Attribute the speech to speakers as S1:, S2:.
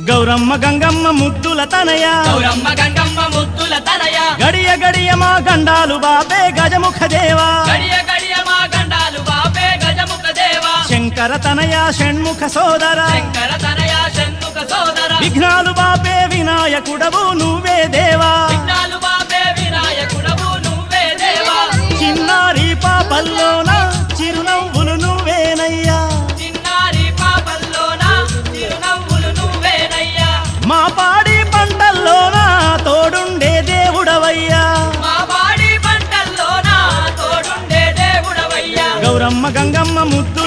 S1: గౌరమ్మ గంగమ్మ ముద్దుల తనయ
S2: గౌరమ్మ గంగమ్మ ముద్దుల తనయ
S1: గడియ గడియ మా గండాలు బాపే గజముఖ దేవా
S2: గడియ గడియ మా గండాలు బాపే గజముఖ దేవా
S1: శంకర తనయ షణ్ముఖ సోదర
S2: శంకర తనయ షణ్ముఖ సోదర
S1: విఘ్నాలు బాపే వినాయకుడవు నువ్వే దేవా
S2: విఘ్నాలు బాపే వినాయకుడవు నువ్వే దేవా
S1: చిన్నారి పాపల్లోన చిరునవ్వులు నువ్వేనయ్యా
S2: చిన్నారి పాపల్లోన చిరునవ్వులు నువ్వేనయ్యా
S1: మా పాడి పంటల్లోన తోడుండే దేవుడవయ్యా
S2: మా పాడి పంటల్లోన తోడుండే దేవుడవయ్యా
S1: గౌరమ్మ గంగమ్మ ముద్దు